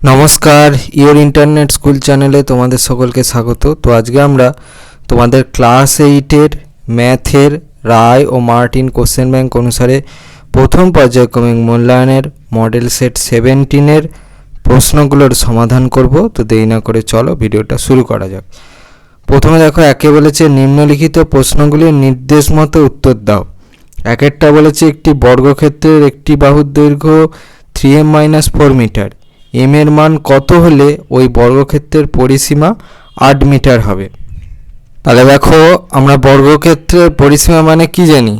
নমস্কার, your internet school চ্যানেলে তোমাদের সকলকে স্বাগত। তো আজকে আমরা তোমাদের ক্লাস 8-এর ম্যাথের রায় ও মার্টিন কোশ্চেন ব্যাংক অনুসারে প্রথম পর্যায়ক্রমিক মূল্যায়নের মডেল সেট 17-এর প্রশ্নগুলোর সমাধান করব। তো দেরি না করে চলো ভিডিওটা শুরু করা যাক। প্রথমে দেখো, একে বলেছে নিম্নলিখিত প্রশ্নগুলির নির্দেশ মতো উত্তর দাও। একেরটা বলেছে একটি বর্গক্ষেত্রের একটি বাহুর দৈর্ঘ্য 3m-4 মিটার, এম এর মান কত হলে ওই বর্গক্ষেত্রের পরিসীমা 8 মিটার হবে। তাহলে দেখো, আমরা বর্গক্ষেত্রের পরিসীমা মানে কি জানি?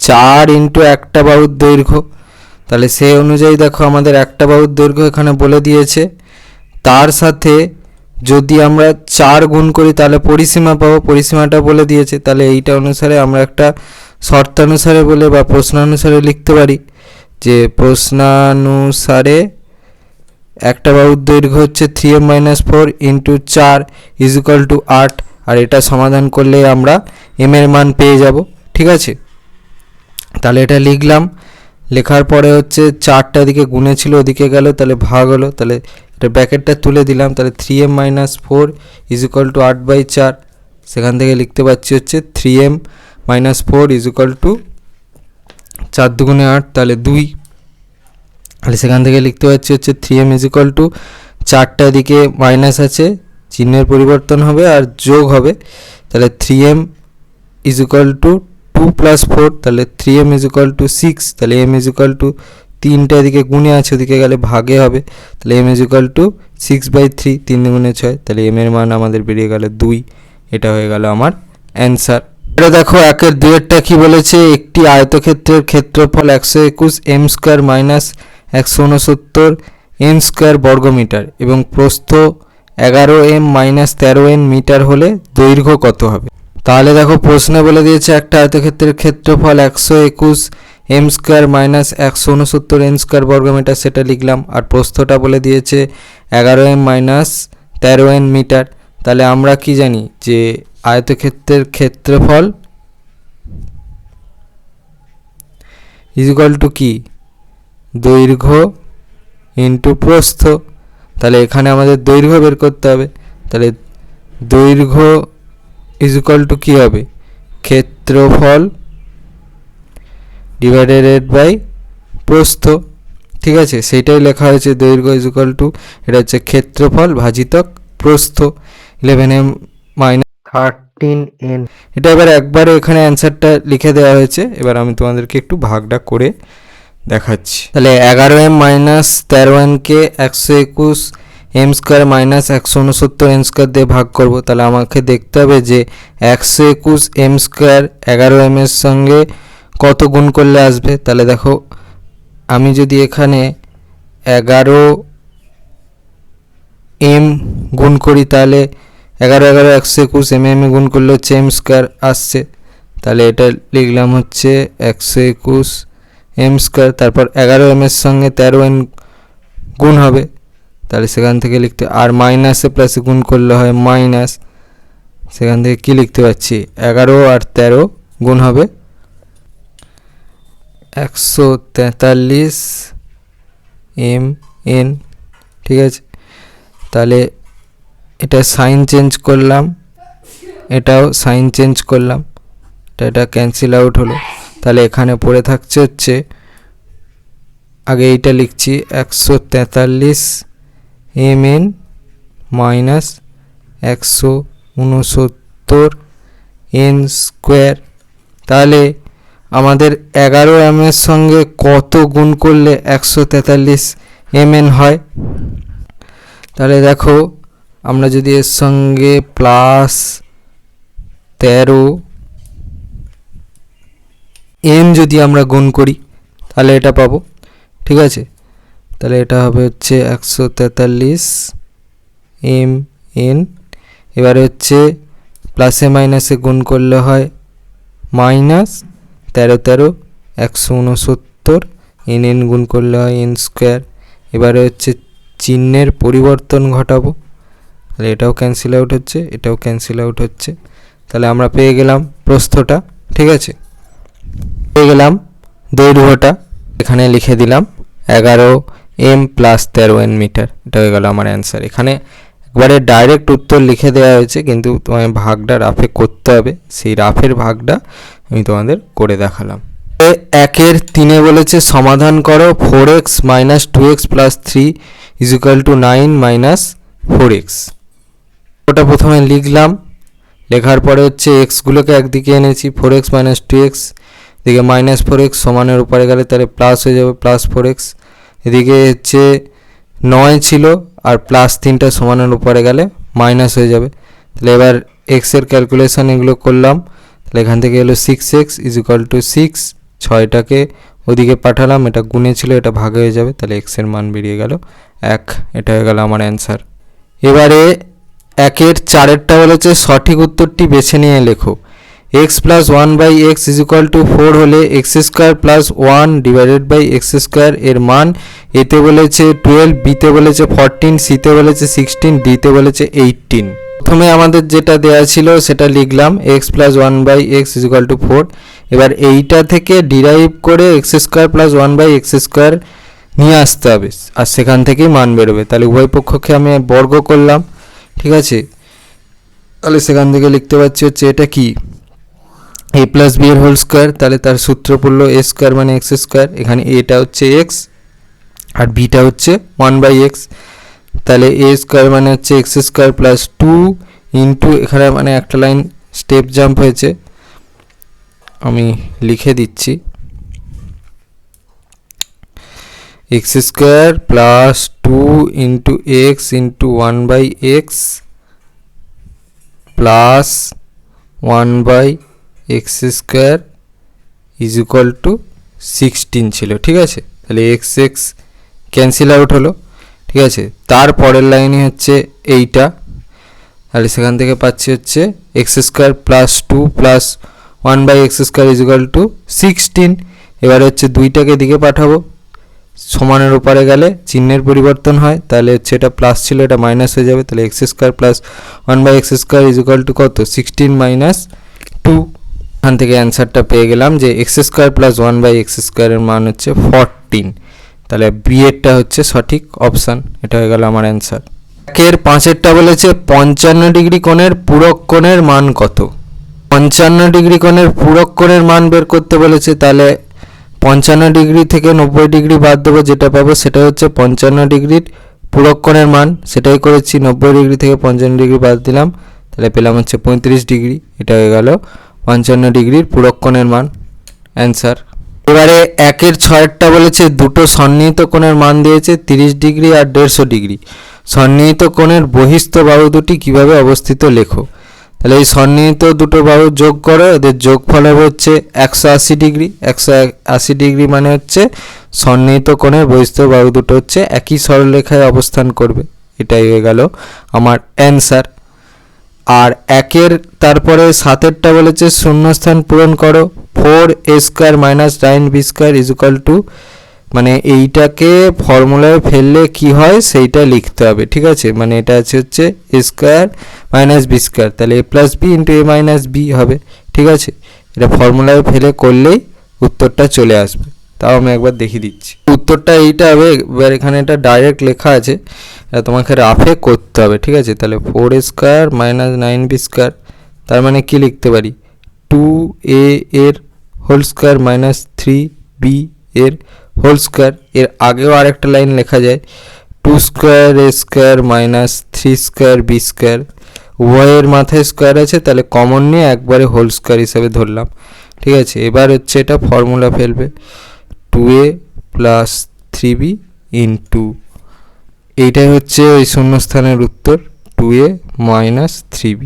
4 ইন্টু একটা বাহুর দৈর্ঘ্য। তাহলে সেই অনুযায়ী দেখো, আমাদের একটা বাহুর দৈর্ঘ্য এখানে বলে দিয়েছে, তার সাথে যদি আমরা 4 গুণ করি তাহলে পরিসীমা পাবো, পরিসীমাটা বলে দিয়েছে। তাহলে এইটা অনুসারে আমরা একটা শর্তানুসারে বলে বা প্রশ্নানুসারে লিখতে পারি যে প্রশ্নানুসারে একটা বাহুর দৈর্ঘ্য হচ্ছে 3m-4 ইন্টু 4 ইজিক্যাল টু 8। আর এটা সমাধান করলে আমরা এম এর মান পেয়ে যাব। ঠিক আছে, তাহলে এটা লিখলাম। লেখার পরে হচ্ছে 4টা দিকে গুণে ছিল, ওদিকে গেল, তাহলে ভাগ হলো। তাহলে এটা ব্র্যাকেটটা তুলে দিলাম। তাহলে 3m-4 ইজিক্যাল টু 8/4। সেখান থেকে লিখতে পাচ্ছি হচ্ছে 3m-4 ইজিক্যাল টু 4 দুগুণে 8, তাহলে 2। তাহলে সেখান থেকে লিখতে পাচ্ছি হচ্ছে 3m ইজিক্যাল টু 4টা দিকে মাইনাস আছে, চিহ্নের পরিবর্তন হবে আর যোগ হবে। তাহলে 3m ইজিক্যাল টু 2 + 4, তাহলে 3m ইজিক্যাল টু 6। তাহলে m ইজিক্যাল টু 3টা দিকে গুণে আছে, ওদিকে গেলে ভাগে হবে। তাহলে m ইজিক্যাল টু 6/3, 3 দুগুণে 6। তাহলে m এর মান আমাদের বেরিয়ে গেল 2। এটা হয়ে গেল আমার অ্যান্সার। এটা দেখো, 1-এর 2-এরটা কি বলেছে? একটি আয়তক্ষেত্রের ক্ষেত্রফল 121 m² - 169 n² বর্গমিটার এবং প্রস্থ 11m - 13n মিটার হলে দৈর্ঘ্য কত হবে? তাহলে দেখো, প্রশ্নে বলে দিয়েছে একটা আয়তক্ষেত্রের ক্ষেত্রফল 121 m² - 169 n² বর্গমিটার, সেটা লিখলাম। আর প্রস্থটা বলে দিয়েছে 11m - 13n মিটার। তাহলে আমরা কি জানি যে আয়তক্ষেত্রের ক্ষেত্রফল ইজিক্যাল টু কি? দৈর্ঘ্য ইন্টু প্রস্থ। তাহলে এখানে আমাদের দৈর্ঘ্য বের করতে হবে। তাহলে দৈর্ঘ্য ইজিক্যাল টু কী হবে? ক্ষেত্রফল ডিভাইডেড বাই প্রস্থ। ঠিক আছে, সেইটাই লেখা হয়েছে। দৈর্ঘ্য ইজিক্যাল টু, এটা হচ্ছে ক্ষেত্রফল ভাজিতক প্রস্থ, 11m - 13n। এটা এবার একবারে এখানে অ্যান্সারটা লিখে দেওয়া হয়েছে। এবার আমি তোমাদেরকে একটু ভাগটা করে দেখাচ্ছি। তাহলে 11m - 13nকে 121 m² - 169 n² দিয়ে ভাগ করব। তাহলে আমাকে দেখতে হবে যে 121 m² 11m এর সঙ্গে কত গুণ করলে আসবে। তাহলে দেখো, আমি যদি এখানে 11m গুণ করি তাহলে 11 121 mm গুণ করলে হচ্ছে m² আসছে। তাহলে এটা লিখলাম হচ্ছে 121 m², তারপর 11m এর সঙ্গে 13n গুণ হবে। তাহলে সেখান থেকে লিখতে, আর মাইনাসে প্লাসে গুণ করলে হয় মাইনাস। সেখান থেকে কি লিখতে পাচ্ছি? 11 আর 13 গুণ হবে 143 mn। ঠিক আছে, তাহলে এটা সাইন চেঞ্জ করলাম, এটাও সাইন চেঞ্জ করলাম, এটা ক্যান্সেল আউট হলো। তাহলে এখানে পড়ে থাকছে হচ্ছে, আগে এইটা লিখছি 143 mn মাইনাস 169 n²। তাহলে আমাদের 11m এর সঙ্গে কত গুণ করলে 143 mn হয়? তাহলে দেখো, আমরা যদি এর সঙ্গে প্লাস 13 m যদি আমরা গুণ করি তাহলে এটা পাবো। ঠিক আছে, তাহলে এটা হবে হচ্ছে 143 mn। এবারে হচ্ছে প্লাসে মাইনাসে গুণ করলে হয় মাইনাস 13 169 nn গুণ করলে হয় n²। এবারে হচ্ছে চিহ্নের পরিবর্তন ঘটাবো। তাহলে এটাও ক্যান্সেল আউট হচ্ছে, এটাও ক্যান্সেল আউট হচ্ছে। তাহলে আমরা পেয়ে গেলাম প্রস্থটা। ঠিক আছে, পেয়ে গেলাম দৈর্ঘ্যটা। এখানে লিখে দিলাম 11 m প্লাস 13 n মিটার। এটা হয়ে গেল আমার অ্যান্সার। এখানে একবারে ডাইরেক্ট উত্তর লিখে দেওয়া হয়েছে, কিন্তু তোমায় ভাগটা রাফে করতে হবে, সেই রাফের ভাগটা আমি তোমাদের করে দেখালাম। 1-এর 3-এ বলেছে সমাধান করো 4x minus 2x plus 3 is equal two 9 minus 4x। ওটা প্রথমে লিখলাম, লেখার পরে হচ্ছে এক্সগুলোকে একদিকে এনেছি, 4x মাইনাস 2x, এদিকে মাইনাস 4x সমানের উপরে গেলে তাহলে প্লাস হয়ে যাবে প্লাস 4x, এদিকে হচ্ছে 9 ছিল আর প্লাস 3টা সমানের উপরে গেলে মাইনাস হয়ে যাবে। তাহলে এবার এক্সের ক্যালকুলেশান এগুলো করলাম, তাহলে এখান থেকে এলো 6x ইজ ইকুয়াল টু 6, 6টাকে ওদিকে পাঠালাম, এটা গুণে ছিল এটা ভাগে হয়ে যাবে, তাহলে এক্সের মান বেরিয়ে গেল 1। এটা হয়ে গেল আমার অ্যান্সার। এবারে 1-এর 4-এরটা বলেছে সঠিক উত্তরটি বেছে নিয়ে লেখো। X plus 1/x is equal to 4 হলে x square plus 1 divided by x square এর মান এতে বলেছে 12, বিতে বলেছে 14, সিতে বলেছে 16, ডিতে বলেছে 18। প্রথমে আমাদের যেটা দেওয়া ছিল সেটা লিখলাম, x plus 1/x is equal to 4। এবার এইটা থেকে ডিরাইভ করে x square plus 1/x square নিয়ে আসতে হবে, আর সেখান থেকেই মান বেরোবে। তাহলে উভয় পক্ষকে আমি বর্গ করলাম, ঠিক আছে। তাহলে সেখান থেকে লিখতে পারছি হচ্ছে এটা কি a প্লাস বি এর হোল স্কোয়ার, তাহলে তার সূত্র পড়লো a স্কোয়ার মানে এক্স স্কোয়ার, এখানে এটা হচ্ছে এক্স আর বিটা হচ্ছে 1/x, তাহলে a স্কোয়ার মানে হচ্ছে এক্স স্কোয়ার প্লাস 2 ইন্টু, এখানে মানে একটা লাইন স্টেপ জাম্প হয়েছে, আমি লিখে দিচ্ছি, x square plus 2 into x into 1/x plus 1/x square is equal two 16 ছিল, ঠিক আছে। তাহলে এক্স এক্স ক্যান্সেল আউট হলো, ঠিক আছে। তারপরের লাইনে হচ্ছে এইটা, তাহলে সেখান থেকে পাচ্ছি হচ্ছে x square plus 2 plus 1/x square is equal two 16। এবার হচ্ছে দুইটাকে দিকে পাঠাবো, সমানের উপরে গেলে চিহ্নের পরিবর্তন হয়, তাহলে হচ্ছে এটা প্লাস ছিল এটা মাইনাস হয়ে যাবে, তাহলে x square plus 1/x square is equal two কত 16 মাইনাস 2। এখান থেকে অ্যান্সারটা পেয়ে গেলাম যে এক্স স্কোয়ার প্লাস 1/x স্কোয়ারের মান হচ্ছে 14, তাহলে বি এরটা হচ্ছে সঠিক অপশান। এটা হয়ে গেল আমার অ্যান্সার। 1-এর 5-এরটা বলেছে 55 ডিগ্রি কোণের পূরক কোণের মান কত। 55 ডিগ্রি কোণের পূরক কোণের মান বের করতে বলেছে, তাহলে 55 ডিগ্রি থেকে 90 ডিগ্রি বাদ দেবো, যেটা পাবো সেটা হচ্ছে 55 ডিগ্রির পূরক কোণের মান, সেটাই করেছি। 90 ডিগ্রি থেকে 55 ডিগ্রি বাদ দিলাম, তাহলে পেলাম হচ্ছে 35 ডিগ্রি। এটা হয়ে গেল 55 ডিগ্রির পূরক কোণের মান, অ্যান্সার। এবারে 1-এর 6-এরটা বলেছে দুটো সন্নিহিত কোণের মান দিয়েছে 30 ডিগ্রি আর 150 ডিগ্রি। সন্নিহিত কোণের বহিস্থ বাহু দুটি কীভাবে অবস্থিত লেখো। তাহলে এই সন্নিহিত দুটো বাহু যোগ করো, এদের যোগফল হবে হচ্ছে 180 ডিগ্রি। 180 ডিগ্রি মানে হচ্ছে সন্নিহিত কোণের বহিস্থ বাহু দুটো হচ্ছে একই সরলরেখায় অবস্থান করবে। এটাই হয়ে গেল আমার অ্যান্সার। আর 1-এর তারপরে 7-এরটা বলেছে শূন্যস্থান পূরণ করো, 4a square minus 9b square is equal two, মানে এইটাকে ফর্মুলায় ফেললে কি হয় সেইটা লিখতে হবে, ঠিক আছে। মানে এটা আছে হচ্ছে a square minus b square, তাহলে a plus b into a minus B হবে, ঠিক আছে। এটা ফর্মুলায় ফেলে করলেই উত্তরটা চলে আসবে। তাও আমি একবার দেখিয়ে দিচ্ছি, উত্তরটা এইটা হবে। এবার এখানে এটা ডাইরেক্ট লেখা আছে, এটা তোমাকে রাফে করতে হবে, ঠিক আছে। তাহলে 4a square minus 9b square, তার মানে কি লিখতে পারি 2a এর হোল স্কোয়ার মাইনাস 3b এর হোল স্কোয়ার। এর আগেও আরেকটা লাইন লেখা যায় 2 square a square minus 3 square b square. উভয়ের মাথায় স্কোয়ার আছে, তাহলে কমন নিয়ে একবারে হোল স্কোয়ার হিসাবে ধরলাম, ঠিক আছে। এবার হচ্ছে এটা ফর্মুলা ফেলবে 2a প্লাস 3b ইন্টু, এইটাই হচ্ছে ওই শূন্যস্থানের উত্তর 2a মাইনাস 3b,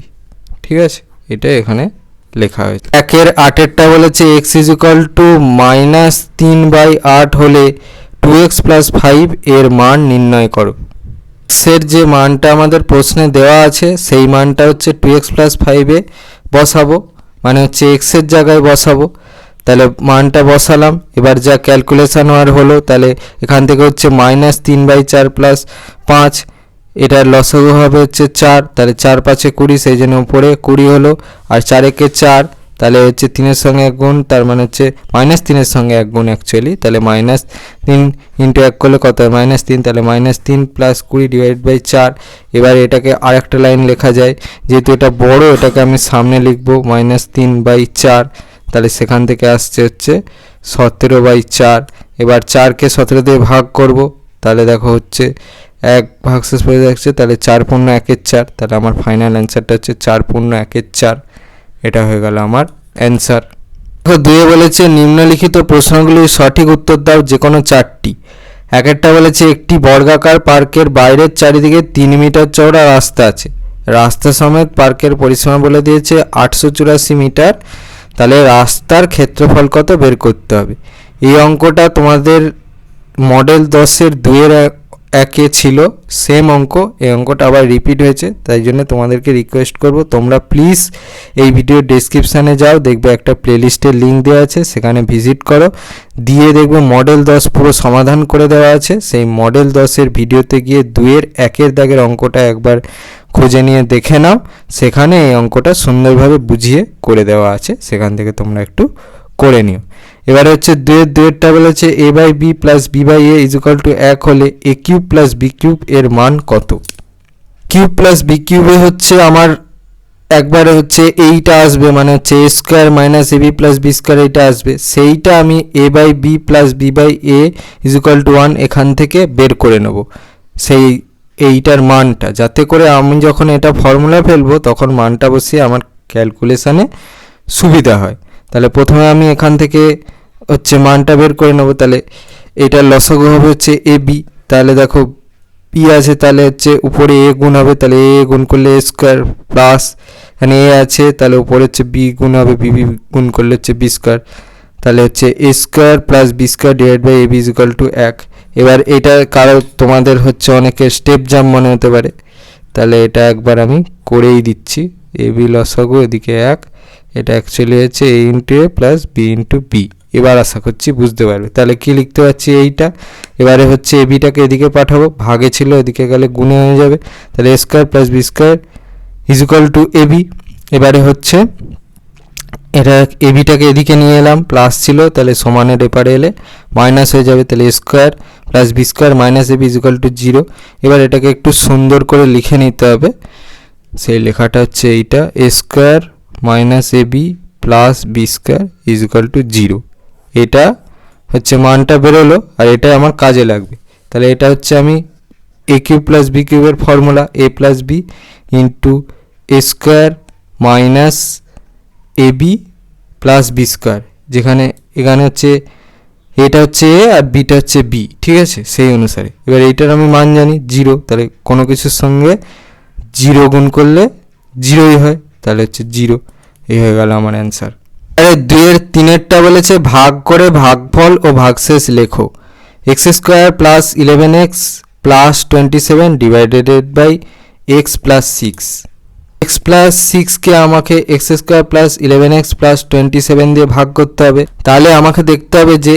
ঠিক আছে। এটা এখানে লেখা হয়েছে। 1-এর 8-এরটা বলেছে x is equal two minus 3/8 হলে 2x প্লাস 5 এর মান নির্ণয় করো। এক্সের যে মানটা আমাদের প্রশ্নে দেওয়া আছে সেই মানটা হচ্ছে 2x প্লাস 5-এ বসাবো, মানে হচ্ছে এক্সের জায়গায় বসাবো। তাহলে মানটা বসালাম, এবার যা ক্যালকুলেশান হওয়ার হলো, তাহলে এখান থেকে হচ্ছে মাইনাস 3/4 প্লাস 5, এটার লসাগু হবে হচ্ছে 4, তাহলে 4 5 20, সেই জন্য উপরে 20 হলো, আর 4 একে 4, তাহলে হচ্ছে 3-এর সঙ্গে 1 গুণ, তার মানে হচ্ছে -3-এর সঙ্গে 1 গুণ অ্যাকচুয়ালি, তাহলে -3 ইন্টু 1 করলে কত হয় -3, তাহলে -3 + 20 ডিভাইড বাই 4। এবার এটাকে আরেকটা লাইন লেখা যায়, যেহেতু এটা বড় এটাকে আমি সামনে লিখবো -3/4, তাহলে সেখান থেকে আসছে হচ্ছে 17/4। এবার 4কে 17 দিয়ে ভাগ করব, তাহলে দেখো হচ্ছে 1 ভাগশেষ পড়ে যাচ্ছে, তাহলে 4 পূর্ণ 1/4, তাহলে আমার ফাইনাল অ্যান্সারটা হচ্ছে 4 পূর্ণ 1/4। এটা হয়ে গেল আমার অ্যান্সার। দেখো 2 বলেছে নিম্নলিখিত প্রশ্নগুলির সঠিক উত্তর দাও যে কোনো 4টি। একটা বলেছে একটি বর্গাকার পার্কের বাইরের চারিদিকে 3 মিটার চওড়া রাস্তা আছে, রাস্তা সমেত পার্কের পরিসীমা বলে দিয়েছে 884 মিটার, তাহলে রাস্তার ক্ষেত্রফল কত বের করতে হবে। এই অঙ্কটা তোমাদের মডেল 10-এর 2-1 ছিল, সেম অঙ্ক, এই অঙ্কটা আবার রিপিট হয়েছে, তাই জন্য তোমাদেরকে রিকোয়েস্ট করব তোমরা প্লিজ এই ভিডিও ডেসক্রিপশানে যাও, দেখবে একটা প্লেলিস্টের লিঙ্ক দেওয়া আছে, সেখানে ভিজিট করো, দিয়ে দেখবে মডেল 10 পুরো সমাধান করে দেওয়া আছে। সেই মডেল 10-এর ভিডিওতে গিয়ে 2-1 দাগের অঙ্কটা একবার খুঁজে নিয়ে দেখে নাও, সেখানে এই অঙ্কটা সুন্দরভাবে বুঝিয়ে করে দেওয়া আছে, সেখান থেকে তোমরা একটু করে নিও। এবারে হচ্ছে 2-2টা বলেছে a/b + b/a = 1 হলে a³ + b³ এর মান কত। কিউব প্লাস বি কিউবে হচ্ছে আমার একবারে হচ্ছে এইটা আসবে, মানে হচ্ছে a² - ab + b² এইটা আসবে, সেইটা আমি a/b + b/a = 1 এখান থেকে বের করে নেব, সেই এইটার মানটা, যাতে করে আমি যখন এটা ফর্মুলা ফেলবো তখন মানটা বসিয়ে আমার ক্যালকুলেশানে সুবিধা হয়। তাহলে প্রথমে আমি এখান থেকে হচ্ছে মানটা বের করে নেব, তাহলে এটার লসাগু হবে হচ্ছে ab, তাহলে দেখো পি আছে, তাহলে হচ্ছে উপরে a গুণ হবে, তাহলে a গুণ করলে a² প্লাস এখানে a আছে, তাহলে উপরে হচ্ছে b গুণ হবে, b গুণ করলে হচ্ছে b², তাহলে হচ্ছে a² + b² divide by ab = 1। এবার এটা কারো তোমাদের হচ্ছে অনেকের স্টেপ জাম্প মনে হতে পারে, তাহলে এটা একবার আমি করেই দিচ্ছি। ab লসাগু এদিকে 1, এটা অ্যাকচুয়ালি হচ্ছে a × a + b × b। এবার আশা করছি বুঝতে পারবে। তাহলে কি লিখতে পারছি এইটা, এবারে হচ্ছে এবিটাকে এদিকে পাঠাবো, ভাগে ছিল এদিকে গেলে গুণে হয়ে যাবে, তাহলে a² + b² = ab। এবারে হচ্ছে এটা এবিটাকে এদিকে নিয়ে এলাম, প্লাস ছিল, তাহলে সমানের এপারে এলে মাইনাস হয়ে যাবে, তাহলে a² + b² - ab = 0। এবার এটাকে একটু সুন্দর করে লিখে নিতে হবে, সেই লেখাটা হচ্ছে এইটা a² - ab + b² = 0। এটা হচ্ছে মানটা বেরোলো, আর এটা আমার কাজে লাগবে। তাহলে এটা হচ্ছে আমি a³ + b³ এর formula a + b × a² - ab + b², যেখানে এখানে হচ্ছে এটা হচ্ছে a আর বিটা হচ্ছে b, ঠিক আছে, সেই অনুসারে। এবার এইটার আমি মান জানি 0, তাহলে কোনো কিছুর সঙ্গে 0 গুণ করলে 0ই হয়, তাহলে হচ্ছে 0। এই হয়ে গেল আমার অ্যান্সার। আরে 2-3টা বলেছে ভাগ করে ভাগফল ও ভাগশেষ লেখো। x² + 11x + 27 divided by x + 6। x + 6কে আমাকে x² + 11x + 27 দিয়ে ভাগ করতে হবে, তাহলে আমাকে দেখতে হবে যে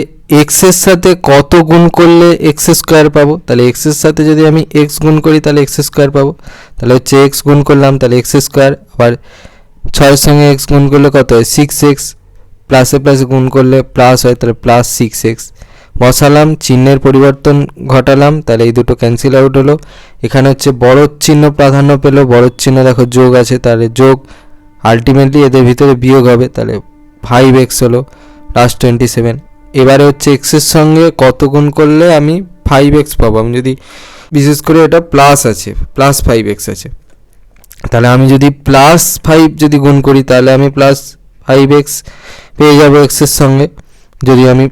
x এর সাথে কত গুণ করলে x² পাবো। তাহলে x এর সাথে যদি আমি x গুণ করি তাহলে x² পাবো, তাহলে হচ্ছে x গুণ করলাম, তাহলে x², আবার 6-এর সঙ্গে x গুণ করলে কত হয় 6x, প্লাসে প্লাসে গুণ করলে প্লাস হয়, তাহলে +6x বসালাম, চিহ্নের পরিবর্তন ঘটালাম, তাহলে এই দুটো ক্যান্সেল আউট হলো। এখানে হচ্ছে বড় চিহ্ন প্রাধান্য পেল, বড় চিহ্ন দেখো যোগ আছে, তাহলে যোগ, আলটিমেটলি এদের ভিতরে বিয়োগ হবে, তাহলে 5x হলো +27। এবারে হচ্ছে x এর সঙ্গে কত গুণ করলে আমি 5x পাবো, আমি যদি বিশেষ করে এটা প্লাস আছে, +5x আছে, তাহলে আমি যদি +5 যদি গুণ করি তাহলে আমি +5x পেয়ে যাবো x এর সঙ্গে, যদি আমি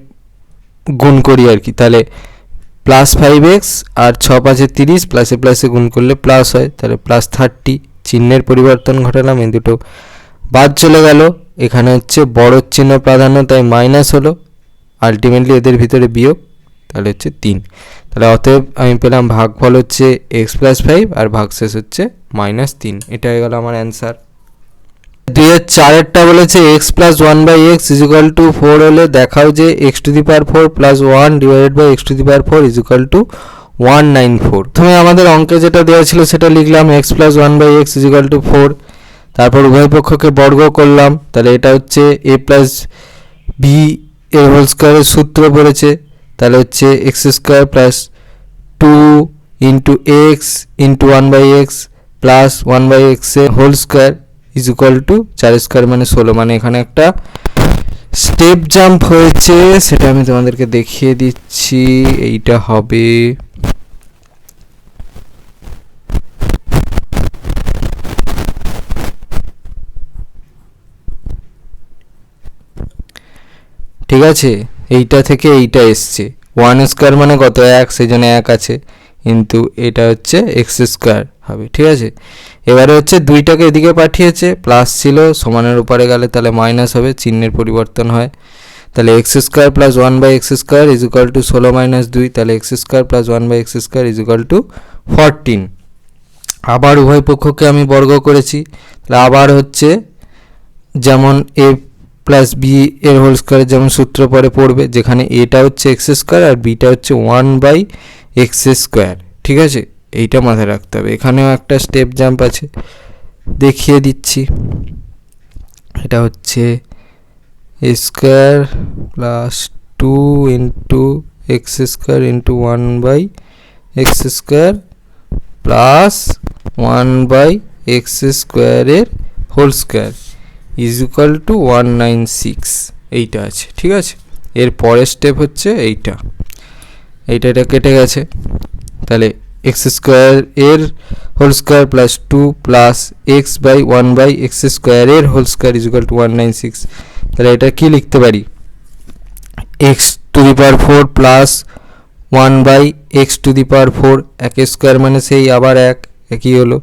গুণ করি আর কি, তাহলে +5x আর 6×5 = 30, প্লাসে প্লাসে গুণ করলে প্লাস হয়, তাহলে +30। চিহ্নের পরিবর্তন ঘটালাম, এই দুটো বাদ চলে গেল, এখানে হচ্ছে বড় চিহ্ন প্রাধান্য তাই মাইনাস হলো, আলটিমেটলি এদের ভিতরে বিয়োগ, তাহলে হচ্ছে 3। তাহলে অতএব আমি পেলাম ভাগফল হচ্ছে x + 5 আর ভাগশেষ হচ্ছে -3। এটা হয়ে গেল আমার অ্যান্সার। 2-4টা বলেছে x + 1/x = 4 হলে দেখাও যে x⁴ + 1 ডিভাইডেড বাই x⁴ = 194। প্রথমে আমাদের অঙ্কে যেটা দেওয়া ছিল সেটা লিখলাম x + 1/x = 4, তারপর উভয় পক্ষকে বর্গ করলাম, তাহলে এটা হচ্ছে এ প্লাস বি এর হোল স্কোয়ারের সূত্র পড়েছে, তাহলে হচ্ছে x square plus 2 into x into 1/x plus 1/x এর whole square is equal to 4 square মানে 16। মানে এখানে একটা স্টেপ জাম্প হয়েছে, সেটা আমি তোমাদেরকে দেখিয়ে দিচ্ছি। এইটা হবে ঠিক আছে, এইটা থেকে এইটা এসছে 1 স্কোয়ার মানে কত 1, সেই জন্য 1 আছে, কিন্তু এটা হচ্ছে এক্স স্কোয়ার হবে। ঠিক আছে, এবারে হচ্ছে দুইটাকে এদিকে পাঠিয়েছে, প্লাস ছিল সমানের উপরে গেলে তাহলে মাইনাস হবে, চিহ্নের পরিবর্তন হয়। তাহলে x square plus 1/x square is equal two 16 minus 2, তাহলে x square plus 1/x square is equal two 14। আবার উভয় পক্ষকে আমি বর্গ করেছি, তাহলে আবার হচ্ছে যেমন এ প্লাস বি এর হোল স্কোয়ারের যেমন সূত্র পরে পড়বে, যেখানে এটা হচ্ছে এক্স স্কোয়ার আর বিটা হচ্ছে 1/x স্কোয়ার। ঠিক আছে, এইটা মাথায় রাখতে হবে। এখানেও একটা স্টেপ জাম্প আছে, দেখিয়ে দিচ্ছি। এটা হচ্ছে a square plus 2 into x square into 1/x square plus 1/x স্কোয়ারের whole square is equal to 196, এইটা আছে। ঠিক আছে, এর পরের স্টেপ হচ্ছে এইটা, এটা কেটে গেছে, তাহলে এক্স স্কোয়ার এর whole square plus 2 plus x by 1/x স্কোয়ারের whole square is equal to 196। তাহলে এটা কি লিখতে পারি, x to the power 4 plus 1/x to the power 4, এক স্কোয়ার মানে সেই আবার একই হলো,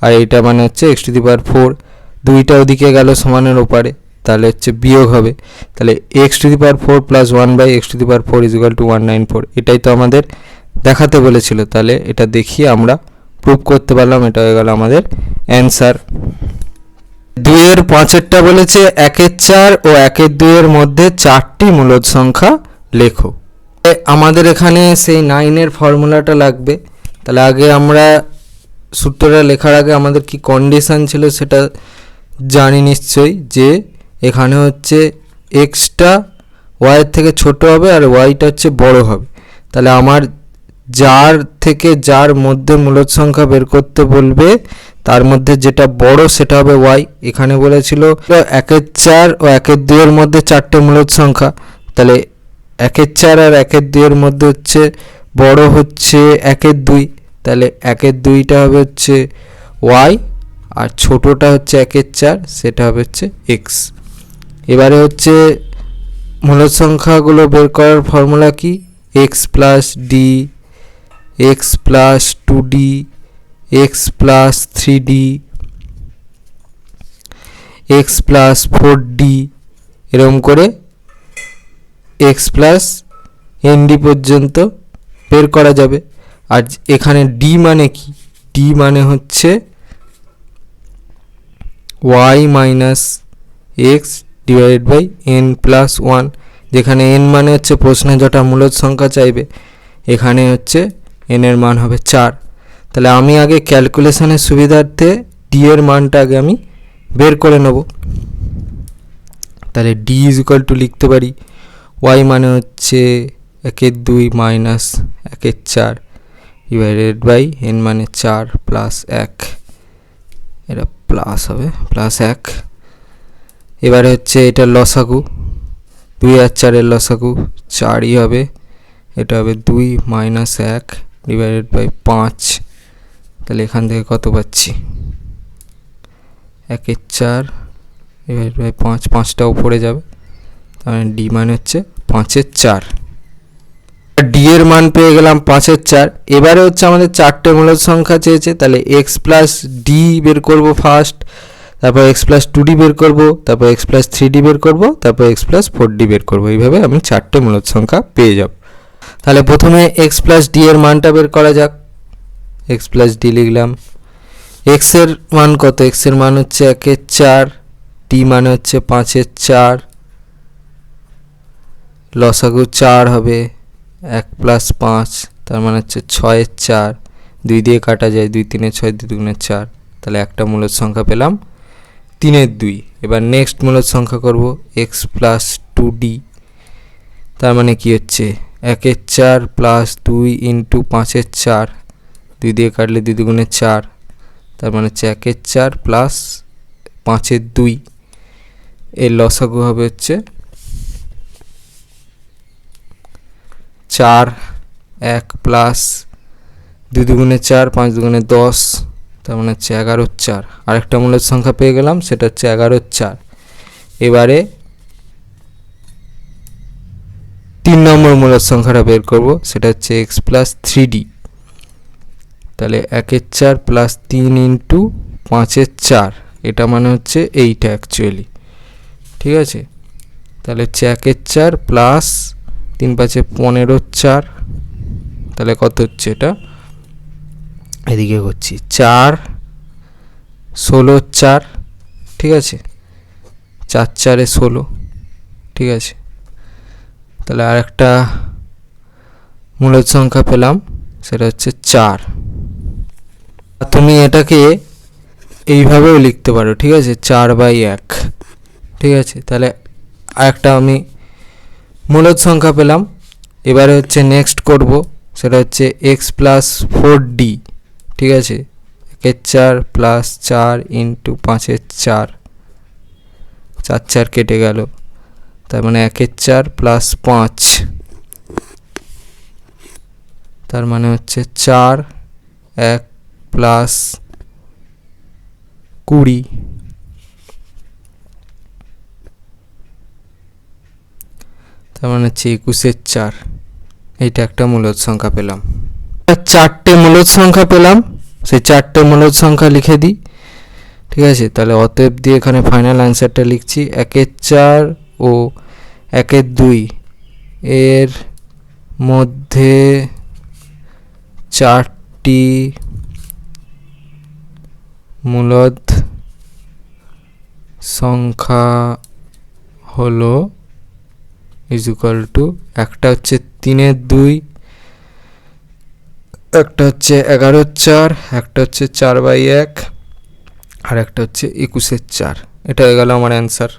আর এইটা মানে হচ্ছে এক্স টু দি পাওয়ার 4, দুইটা ওদিকে গেল সমানের ওপারে, তাহলে হচ্ছে বিয়োগ হবে। তাহলে x to the power 4 plus 1/x to the power 4 is equal two 194, এটাই তো আমাদের দেখাতে বলেছিল। তাহলে এটা দেখিয়ে আমরা প্রুভ করতে পারলাম, এটা হয়ে গেল আমাদের অ্যান্সার। 2-এর 5-এরটা বলেছে 1-এর 4 ও 1-এর 2-এর মধ্যে 4টি মূলদ সংখ্যা লেখো। আমাদের এখানে সেই 9-এর ফর্মুলাটা লাগবে। তাহলে আগে আমরা সূত্রটা লেখার আগে আমাদের কি কন্ডিশন ছিল সেটা জানি নিশ্চয়ই, যে এখানে হচ্ছে এক্সটা ওয়াইয়ের থেকে ছোট হবে আর ওয়াইটা হচ্ছে বড় হবে। তাহলে আমার যার থেকে যার মধ্যে মূলদ সংখ্যা বের করতে বলবে, তার মধ্যে যেটা বড় সেটা হবে ওয়াই। এখানে বলেছিল 1-এর 4 ও 1-এর 2-এর মধ্যে 4টে মূলদ সংখ্যা, তাহলে 1-এর 4 আর 1-এর 2-এর মধ্যে হচ্ছে বড় হচ্ছে 1-এর 2, তাহলে 1-এর 2টা হবে হচ্ছে ওয়াই, আর ছোটোটা হচ্ছে 1-এর 4, সেটা হবে হচ্ছে এক্স। এবারে হচ্ছে মূলদ সংখ্যাগুলো বের করার ফর্মুলা কি, x plus D, x plus 2d, x plus 3d, x plus 4d, এরকম করে এক্স প্লাস এনডি পর্যন্ত বের করা যাবে। আর এখানে ডি মানে কি, ডি মানে হচ্ছে y minus x divided by n plus 1, যেখানে এন মানে হচ্ছে প্রশ্নে যেটা মূলদ সংখ্যা চাইবে, এখানে হচ্ছে এন এর মান হবে 4। তাহলে আমি আগে ক্যালকুলেশনের সুবিধার্থে ডি এর মানটা আগে আমি বের করে নেব। তাহলে ডি ইজ ইকুয়াল টু লিখতে পারি ওয়াই মানে হচ্ছে 1-এর 2 মাইনাস 1-এর 4 ডিভাইডেড বাই এন মানে 4 প্লাস 1, এটা প্লাস হবে প্লাস 1। এবারে হচ্ছে এটা লসাগু, 2 আর 4-এর লসাগু 4ই হবে, এটা হবে 2 মাইনাস 1 ডিভাইডেড বাই 5। তাহলে এখান থেকে কত পাচ্ছি, 1-এর 4 ডিভাইডেড বাই 5, 5টা উপরে যাবে, তাহলে ডি মানে হচ্ছে 5-এর 4। ডি এর মান পেয়ে গেলাম 5-এর 4। এবারে হচ্ছে আমাদের 4টে মূলদ সংখ্যা চেয়েছে, তাহলে এক্স প্লাস ডি বের করবো ফার্স্ট, তারপর এক্স প্লাস 2d বের করবো, তারপর এক্স প্লাস 3d বের করবো, তারপর এক্স প্লাস 4d বের করবো। এইভাবে আমি 4টে মূলদ সংখ্যা পেয়ে যাব। তাহলে প্রথমে এক্স প্লাস ডি এর মানটা বের করা যাক। এক্স প্লাস ডি লিখলাম, এক্স এর মান কত, এক্স এর মান হচ্ছে 1-এর 4, ডি মানে হচ্ছে 5-এর 4, লসাগু 4 হবে, 1 প্লাস 5 তার মানে হচ্ছে 6-এর 4, 2 দিয়ে কাটা যায়, 2 3-এ 6, 2 2-এ 4, তাহলে একটা মূলদ সংখ্যা পেলাম 3/2। এবার নেক্সট মূলদ সংখ্যা করব x প্লাস 2d, তার মানে কি হচ্ছে 1/4 প্লাস 2 ইন্টু 5/4, 2 দিয়ে কাটলে 2 দুগুণে 4, তার মানে হচ্ছে 1/4 প্লাস 5/2, এর লসাগু হবে হচ্ছে 4, 1 প্লাস 2 দুগুণে 4, 5 দুগুণে 10, তার মানে হচ্ছে 11/4। আরেকটা মূলদ সংখ্যা পেয়ে গেলাম, সেটা হচ্ছে 11/4। এবারে 3 নম্বর মূলদ সংখ্যাটা বের করব, সেটা হচ্ছে x প্লাস 3d। তাহলে 1/4 প্লাস 3 ইন্টু 5/4, এটা মানে হচ্ছে এইটা অ্যাকচুয়ালি, ঠিক আছে। তাহলে হচ্ছে 1/4 প্লাস 3 5 15/4, তাহলে কত হচ্ছে এটা, এদিকে করছি 4 16/4, ঠিক আছে, 4 4 16, ঠিক আছে। তাহলে আরেকটা মূলদ সংখ্যা পেলাম, সেটা হচ্ছে 4। তুমি এটাকে এইভাবেও লিখতে পারো, ঠিক আছে, 4/1, ঠিক আছে। তাহলে আরেকটা আমি মূলদ সংখ্যা পেলাম। এবারে হচ্ছে নেক্সট করব, সেটা হচ্ছে x প্লাস 4d, ঠিক আছে, 1/4 প্লাস 4 ইন্টু 5/4, 4 4 কেটে গেল, তার মানে 1/4 প্লাস 5, তার মানে হচ্ছে 4, 1 প্লাস 20, তার মানে হচ্ছে 21/4। এইটা একটা মূলদ সংখ্যা পেলাম। 4টে মূলদ সংখ্যা পেলাম, সেই 4টে মূলদ সংখ্যা লিখে দিই, ঠিক আছে। তাহলে অতএব দিয়ে এখানে ফাইনাল অ্যান্সারটা লিখছি, 1/4 ও 1/2 এর মধ্যে 4টি মূলদ সংখ্যা হলো ইজ ইকুয়াল টু, একটা হচ্ছে 3/2, একটা হচ্ছে 11/4, একটা হচ্ছে 4/1, আর একটা হচ্ছে 21/4। এটা হয়ে গেল আমার অ্যান্সার।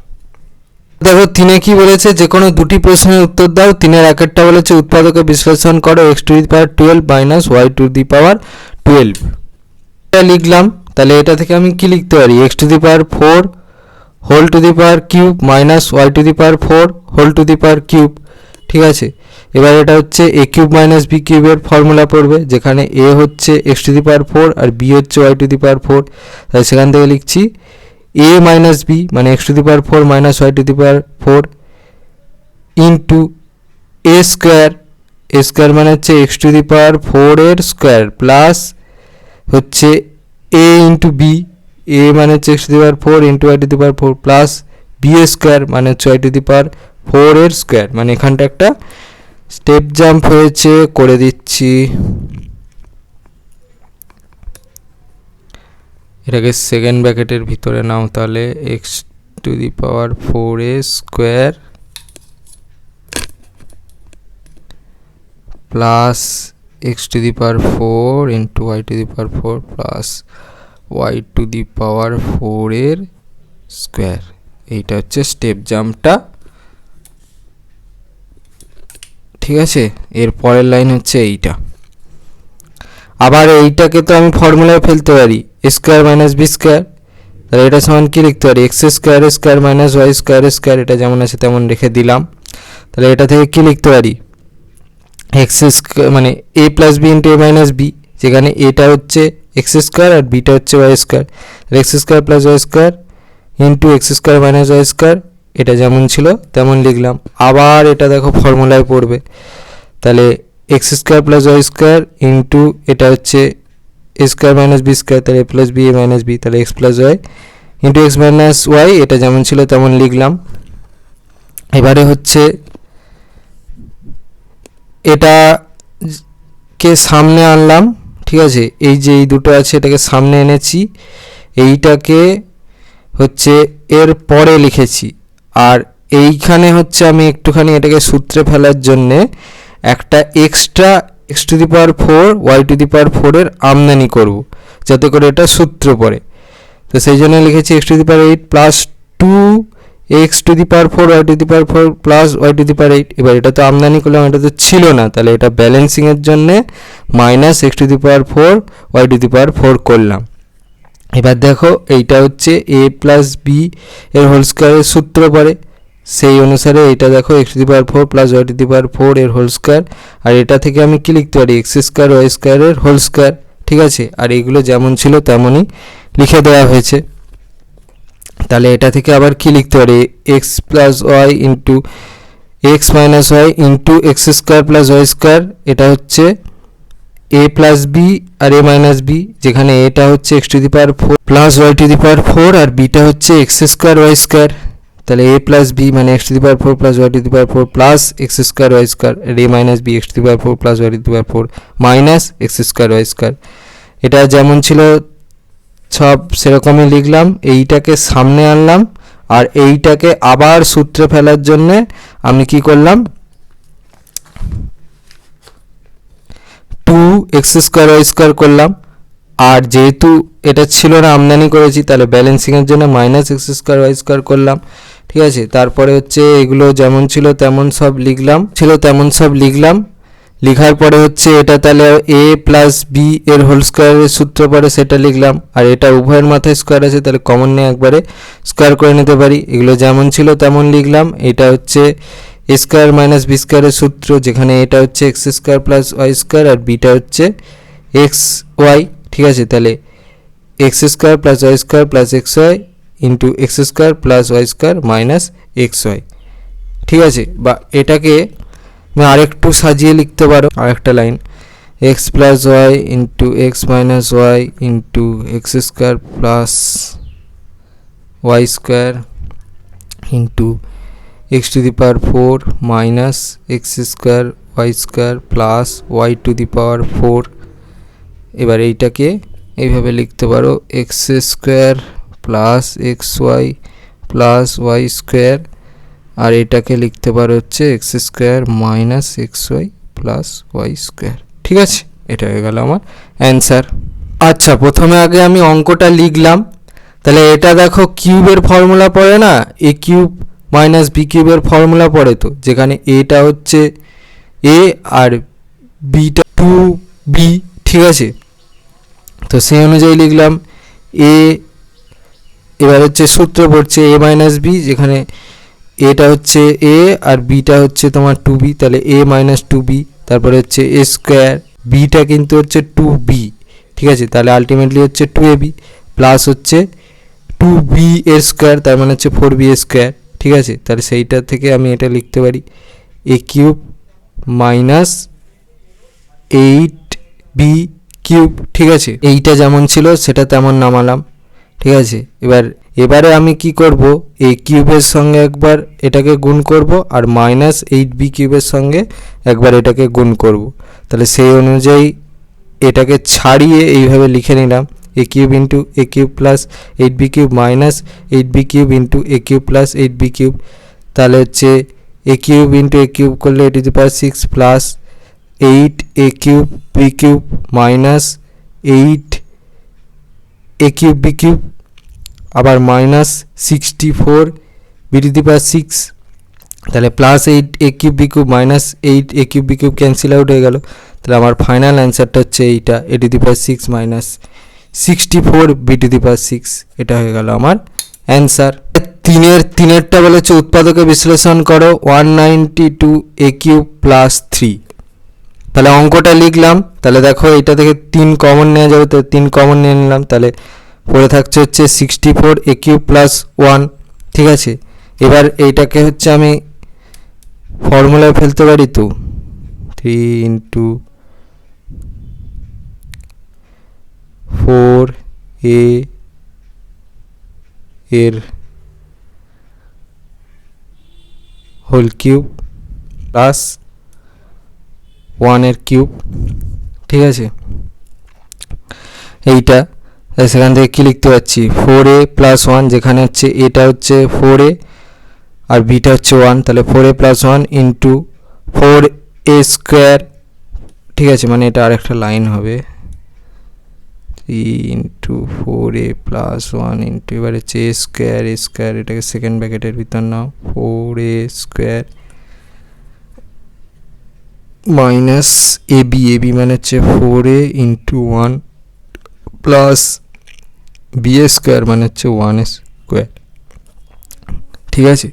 দেখো 3 কি বলেছে, যে কোনো দুটি প্রশ্নের উত্তর দাও। 3-এর একেরটা বলেছে উৎপাদকে বিশ্লেষণ করো x to the power 12 minus y to the power 12, এটা লিখলাম। তাহলে এটা থেকে আমি কি লিখতে পারি, x to the power 4 whole to the power cube minus y to the power 4 whole to the power cube, ঠিক আছে। এবার এটা হচ্ছে a কিউব মাইনাস b কিউবের ফর্মুলা পড়বে, যেখানে a হচ্ছে x টু দি পাওয়ার 4 আর b হচ্ছে y টু দি পাওয়ার 4। তাই সেখান থেকে লিখছি a মাইনাস b মানে x to the power 4 minus y to the power 4 into a square, a square মানে হচ্ছে x টু দি পাওয়ার 4 এর স্কোয়ার প্লাস হচ্ছে a ইন্টু b, a মানে হচ্ছে x to the power 4 into y to the power 4 plus b square মানে হচ্ছে y to the power 4 এর square. মানে এখানটা একটা স্টেপ জাম্প হয়েছে, করে দিচ্ছি। এটাকে সেকেন্ড ব্র্যাকেটের ভিতরে নাও, তাহলে x টু দি পাওয়ার 4 এর square plus x to the power 4 into y to the power 4 plus y to the power 4 এর স্কোয়ার। এইটা হচ্ছে স্টেপ জাম্পটা, ঠিক আছে। এর পরের লাইন হচ্ছে এইটা। আবার এইটাকে তো আমি ফর্মুলায় ফেলতে পারি, a square minus b square. তাহলে এটা সমান কি লিখতে পারি, x square square minus y square square, এটা যেমন আছে তেমন রেখে দিলাম। তাহলে এটা থেকে কি লিখতে পারি, এক্স স্কোয়ার মানে a plus b into a minus b, যেখানে এটা হচ্ছে এক্স স্কোয়ার আর বিটা হচ্ছে y square. X square plus y square into x square minus y square, এটা যেমন ছিল তেমন লিখলাম। আবার এটা দেখো ফর্মুলায় পড়বে, তাহলে x square plus y square into এটা হচ্ছে a square minus b square, তাহলে a plus b a minus b, তাহলে x plus y into x minus y, এটা যেমন ছিল তেমন লিখলাম। এবারে হচ্ছে এটাকে সামনে আনলাম, ঠিক আছে। এই যে এই দুটো আছে এটাকে সামনে এনেছি, এইটাকে হচ্ছে এর পরে লিখেছি। আর এইখানে হচ্ছে আমি একটুখানি এটাকে সূত্রে ফেলার জন্যে একটা extra x to the power 4 y to the power 4 এর আমদানি করব, যাতে করে এটা সূত্র পড়ে। তো তো সেই জন্য লিখেছি x to the power 8 plus 2x to the power 4 y to the power 4 plus y to the power 8। এবার এটা তো আমদানি করলাম, এটা তো ছিল না, তাহলে এটা ব্যালেন্সিংয়ের জন্যে minus x to the power 4 y to the power 4 করলাম। এবার দেখো এইটা হচ্ছে a প্লাস বি এর হোল স্কোয়ারের সূত্র পড়ে, সেই অনুসারে এটা দেখো x to the power 4 plus y to the power 4 এর হোল স্কোয়ার, আর এটা থেকে আমি কি লিখতে পারি এক্স স্কোয়ার ওয়াই স্কোয়ারের হোল স্কোয়ার। ঠিক আছে, আর এইগুলো যেমন ছিল তেমনই লিখে দেওয়া হয়েছে। তাহলে এটা থেকে আবার কি লিখতে পারি x plus y into x minus y into x square plus y square, এটা হচ্ছে এ প্লাস বি আর এ মাইনাস বি, যেখানে এটা হচ্ছে x to the power 4 plus y to the power 4 আর বিটা হচ্ছে এক্স স্কোয়ার ওয়াই স্কোয়ার। তাহলে a plus b মানে x to the power 4 plus y to the power 4 plus x square y square, আর a minus b x to the power 4 plus y to the power 4 minus x square y square. এটা যেমন ছিল সব সেরকমই লিখলাম, এইটাকে সামনে আনলাম, আর এইটাকে আবার সূত্রে ফেলার জন্য আমি কি করলাম 2x স্কোয়ার ওয়াই স্কোয়ার করলাম, আর যেহেতু এটা ছিল না আমদানি করেছি তাহলে ব্যালেন্সিংয়ের জন্য minus x square y square করলাম। ঠিক আছে, তারপরে হচ্ছে এগুলো যেমন ছিল তেমন সব লিখলাম, লিখার পরে হচ্ছে এটা তাহলে a প্লাস বি এর হোল স্কোয়ারের সূত্র পড়ে সেটা লিখলাম, আর এটা উভয়ের মাথায় স্কোয়ার আছে তাহলে কমন নিয়ে একবারে স্কোয়ার করে নিতে পারি। এগুলো যেমন ছিল তেমন লিখলাম। এটা হচ্ছে এ স্কোয়ার মাইনাস বি স্কোয়ারের সূত্র, যেখানে এটা হচ্ছে x square plus y square আর বিটা হচ্ছে এক্স ওয়াই। ঠিক আছে, তাহলে x square plus y square plus x y into x square plus y square minus x y. ঠিক আছে, বা এটাকে আরেকটু সাজিয়ে লিখতে পারো, আরেকটা line x plus y into x minus y into x square plus y square into x to the power 4 minus x square y square plus y to the power 4। এবার এইটাকে এইভাবে লিখতে পারো x square plus x y plus y square, আর এটাকে লিখতে পারো হচ্ছে x square minus x y plus y square. ঠিক আছে, এটা হয়ে গেল আমার অ্যান্সার। আচ্ছা, প্রথমে আগে আমি অঙ্কটা লিখলাম। তাহলে এটা দেখো কিউবের ফর্মুলা পড়ে না, এ কিউব মাইনাস বি কিউবের ফর্মুলা পড়ে, তো যেখানে এটা হচ্ছে এ আর বিটা 2b। ঠিক আছে, তো সেই অনুযায়ী লিখলাম এ, এবার হচ্ছে সূত্র পড়ছে এ মাইনাস বি, যেখানে এটা হচ্ছে এ আর বিটা হচ্ছে তোমার 2b, তাহলে এ মাইনাস 2b, তারপরে হচ্ছে এ স্কোয়ার, বিটা কিন্তু হচ্ছে 2b। ঠিক আছে, তাহলে আলটিমেটলি হচ্ছে 2ab প্লাস হচ্ছে 2b এর স্কোয়ার, তার মানে হচ্ছে 4b স্কোয়ার। ঠিক আছে, তাহলে সেইটা থেকে আমি এটা লিখতে পারি এ কিউব মাইনাস 8b কিউব। ঠিক আছে, এইটা যেমন ছিল সেটা তেমন নামালাম। ঠিক আছে, এবারে আমি কি করব, এই কিউবের সঙ্গে একবার এটাকে গুণ করব আর মাইনাস 8b কিউবের সঙ্গে একবার এটাকে গুণ করব। তাহলে সেই অনুযায়ী এটাকে ছাড়িয়ে এইভাবে লিখে নিলাম a cube into a cube plus 8b cube minus 8b cube into a cube plus 8b cube. তাহলে হচ্ছে a cube into a cube করলে a to the power 6 plus 8 a cube b cube minus 8 a cube b cube, আবার minus 64 b to the power 6, তাহলে plus 8 a cube b cube minus 8 a cube b cube cancel out হয়ে গেল। তাহলে আমার final অ্যান্সারটা হচ্ছে এইটা a to the power 6 minus 64 b to the power 6। এটা হয়ে গেল আমার অ্যান্সার। তিনেরটা বলেছে উৎপাদকে বিশ্লেষণ করো 192 এ কিউব প্লাস 3। তাহলে অঙ্কটা লিখলাম। তাহলে দেখো এটা থেকে 3 কমন নেওয়া যাবে, তো 3 কমন নিয়ে নিলাম, তাহলে পড়ে থাকছে হচ্ছে 64 এ কিউব প্লাস 1। ঠিক আছে, এবার এইটাকে হচ্ছে আমি ফর্মুলায় ফেলতে পারি, তো 3 ইন্টু 4a এর হোল কিউব প্লাস 1 এর কিউব। ঠিক আছে, এইটা সেখান থেকে কী লিখতে পারছি 4a প্লাস 1, যেখানে হচ্ছে এটা হচ্ছে 4a আর বিটা হচ্ছে 1, তাহলে 4a plus 1 into 4a square. ঠিক আছে, মানে এটা আরেকটা লাইন হবে, 3 × 4a প্লাস 1 ইন্টু এবার হচ্ছে a স্কোয়ার এটাকে সেকেন্ড ব্র্যাকেটের ভিতর নাও 4a স্কোয়ার মাইনাস ab মানে হচ্ছে 4a into 1 plus b square মানে হচ্ছে 1 স্কোয়ার। ঠিক আছে,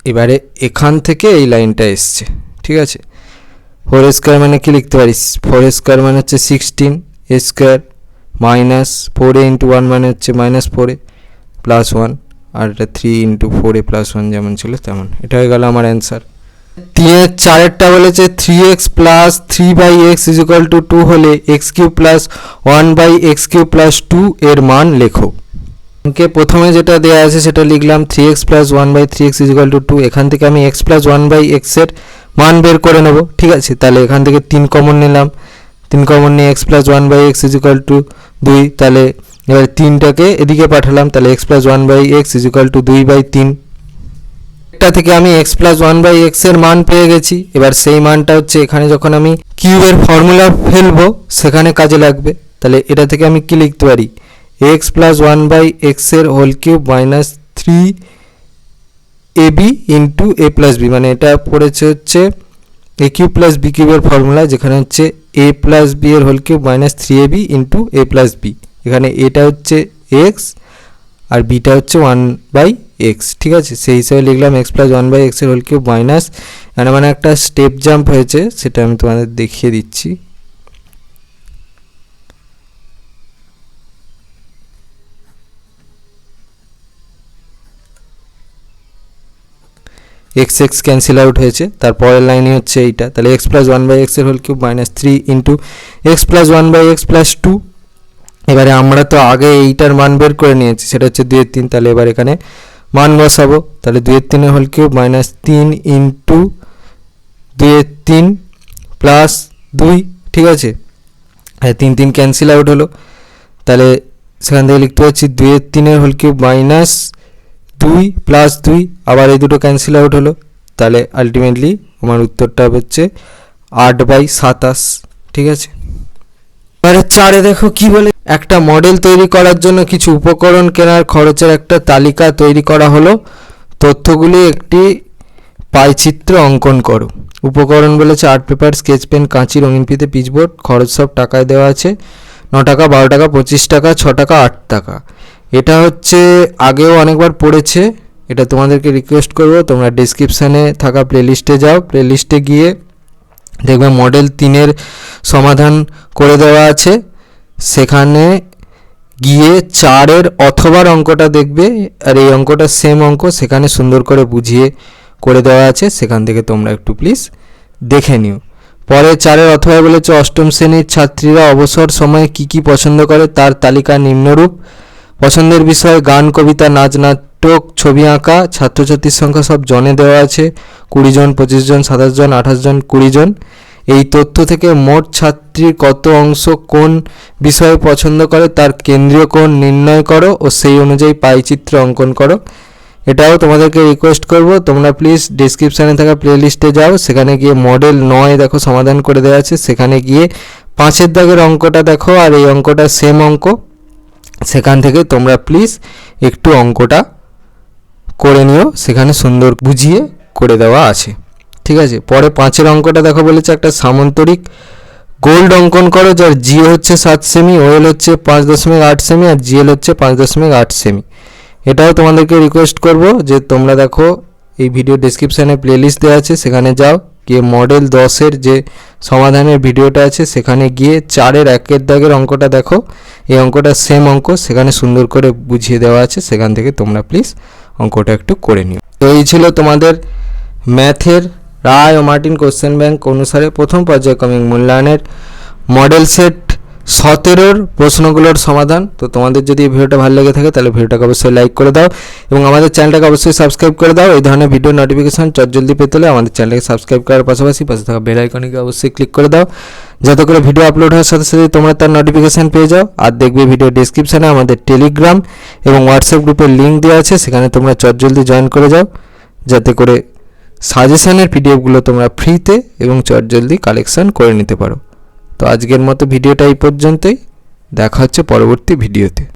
এবারে এখান থেকে এই লাইনটা এসছে। ঠিক আছে, 4 স্কোয়ার মানে কি লিখতে পারিস, 4 স্কোয়ার মানে হচ্ছে 16 a square minus 4a into 1 মানে হচ্ছে মাইনাস 4a প্লাস 1 আর এটা 3 ইন্টু 4a প্লাস 1 যেমন ছিল তেমন। এটা হয়ে গেল আমার অ্যান্সার। 3-4 বলেছে 3x plus 3/x is equal two 2 হলে x³ প্লাস 1/x³ প্লাস 2 এর মান লেখো। ওকে, প্রথমে যেটা দেওয়া আছে সেটা লিখলাম 3x plus 1/3x is equal two 2। এখান থেকে আমি x প্লাস 1/x এর মান বের করে নেব। ঠিক আছে, তাহলে এখান থেকে 3 কমন নিলাম, 3 কমন নিয়ে x plus 1/x is equal two 2। তাহলে এবার 3টাকে এদিকে পাঠালাম, তাহলে x plus 1/x is equal two 2/3। এটা থেকে আমি x প্লাস 1/x এর মান পেয়ে গেছি। এবার সেই মানটা হচ্ছে এখানে যখন আমি কিউবের ফর্মুলা ফেলবো সেখানে কাজে লাগবে। তাহলে এটা থেকে আমি কি লিখতে পারি, x প্লাস 1/x এর whole cube minus 3ab into a plus b, মানে এটা পড়েছে হচ্ছে a কিউব প্লাস b কিউবের ফর্মুলা, যেখানে হচ্ছে a প্লাস b এর whole cube minus 3ab into a plus b। এখানে এটা হচ্ছে x আর বিটা হচ্ছে 1/x। ঠিক আছে, সেই হিসাবে লিখলাম x প্লাস 1/x এর হোল কিউব মাইনাস, মানে একটা স্টেপ জাম্প হয়েছে সেটা আমি তোমাদের দেখিয়ে দিচ্ছি। x ক্যান্সেল আউট হয়েছে, তারপরের লাইনে হচ্ছে এইটা, তাহলে x প্লাস 1/x এর whole cube minus 3 into x plus 1/x plus 2। এবারে আমরা তো আগে এইটার মান বের করে নিয়েছি, সেটা হচ্ছে 2/3। তাহলে এবার এখানে মান বসাবো, তাহলে 2/3 এর whole cube minus 3 into 2/3 plus 2। ঠিক আছে, 3 ক্যান্সেল আউট হলো, তাহলে সেখান থেকে লিখতে পারছি 2/3 এর হোল কিউব মাইনাস 2 প্লাস 2, আবার এই দুটো ক্যান্সেল আউট হলো, তাহলে আলটিমেটলি আমার উত্তরটা হচ্ছে 8/27। ঠিক আছে, এবারে 4 দেখো কি বলে, একটা মডেল তৈরি করার জন্য কিছু উপকরণ কেনার খরচের একটা তালিকা তৈরি করা হলো। তথ্যগুলি একটি পাইচিত্র অঙ্কন করো। উপকরণ বলেছে আর্ট পেপার, স্কেচ পেন, কাঁচি, রঙিন ফিতে, পিচবোর্ড। খরচ সব টাকায় দেওয়া আছে, 9 টাকা, 12 টাকা, 25 টাকা, 6 টাকা, 8 টাকা। এটা হচ্ছে আগেও অনেকবার পড়েছে, এটা তোমাদেরকে রিকোয়েস্ট করবো তোমরা ডেসক্রিপশানে থাকা প্লেলিস্টে যাও, প্লেলিস্টে গিয়ে দেখবে মডেল 3-এর সমাধান করে দেওয়া আছে, সেখানে গিয়ে 4-এর অথবার অঙ্কটা দেখবে, আর এই অঙ্কটা সেম অঙ্ক সেখানে সুন্দর করে বুঝিয়ে করে দেওয়া আছে, সেখান থেকে তোমরা একটু প্লিজ দেখে নিও। পরে 4-এর অথবা বলেছে অষ্টম শ্রেণীর ছাত্রীরা অবসর সময়ে কী কী পছন্দ করে তার তালিকা নিম্নরূপ। পছন্দের বিষয় গান, কবিতা, নাচ, নাটক, ছবি আঁকা। ছাত্রছাত্রীর সংখ্যা সব জনে দেওয়া আছে, 20 জন, 25 জন, 27 জন, 28 জন, 20 জন। এই তথ্য থেকে মোট ছাত্রীর কত অংশ কোন বিষয়ে পছন্দ করে তার কেন্দ্রীয় কোণ নির্ণয় করো ও সেই অনুযায়ী পাইচিত্র অঙ্কন করো। এটাও তোমাদেরকে রিকোয়েস্ট করব তোমরা প্লিজ ডেসক্রিপশানে থাকা প্লেলিস্টে যাও, সেখানে গিয়ে মডেল 9 দেখো সমাধান করে দেওয়া আছে, সেখানে গিয়ে 5-এর দাগের অঙ্কটা দেখো, আর এই অঙ্কটা সেম অঙ্ক, সেখান থেকে তোমরা প্লিজ একটু অঙ্কটা করে নিও, সেখানে সুন্দর বুঝিয়ে করে দেওয়া আছে। ঠিক আছে, পরে 5-এর অঙ্কটা দেখো বলেছে একটা সামান্তরিক গোল্ড অঙ্কন করো যার জিও হচ্ছে 7 সেমি, ওএল হচ্ছে 5.8 সেমি আর জিএল হচ্ছে 5.8 সেমি। এটাও তোমাদেরকে রিকোয়েস্ট করব যে তোমরা দেখো এই ভিডিও ডেসক্রিপশানে প্লেলিস্ট দেওয়া আছে, সেখানে যাও, গিয়ে মডেল 10-এর যে সমাধানের ভিডিওটা আছে সেখানে গিয়ে 4-এর 1-এর দাগের অঙ্কটা দেখো, এই অঙ্কটা সেম অঙ্ক, সেখানে সুন্দর করে বুঝিয়ে দেওয়া আছে, সেখান থেকে তোমরা প্লিজ অঙ্কটা একটু করে নিও। তো এই ছিল তোমাদের ম্যাথের রায় ও মার্টিন কোশ্চেন ব্যাংক অনুসারে প্রথম পর্যায়ক্রমিক মূল্যায়নের মডেল সেট 17-র প্রশ্নগুলোর সমাধান। তো তোমাদের যদি এই ভিডিওটা ভালো লেগে থাকে তাহলে ভিডিওটাকে অবশ্যই লাইক করে দাও এবং আমাদের চ্যানেলটাকে অবশ্যই সাবস্ক্রাইব করে দাও। এই ধরনের ভিডিও নোটিফিকেশন চটজলদি পেতে হলে আমাদের চ্যানেলকে সাবস্ক্রাইব করার পাশাপাশি পাশে থাকা বেল আইকনকে অবশ্যই ক্লিক করে দাও, যাতে করে ভিডিও আপলোড হওয়ার সাথে সাথে তোমরা তার নোটিফিকেশান পেয়ে যাও। আর দেখবে ভিডিও ডেসক্রিপশানে আমাদের টেলিগ্রাম এবং হোয়াটসঅ্যাপ গ্রুপের লিঙ্ক দেওয়া আছে, সেখানে তোমরা চটজলদি জয়েন করে যাও, যাতে করে সাজেশনের পিডিএফগুলো তোমরা ফ্রিতে এবং চটজলদি কালেকশন করে নিতে পারো। তো আজকের মতো ভিডিওটা এই পর্যন্তই, দেখা হচ্ছে পরবর্তী ভিডিওতে।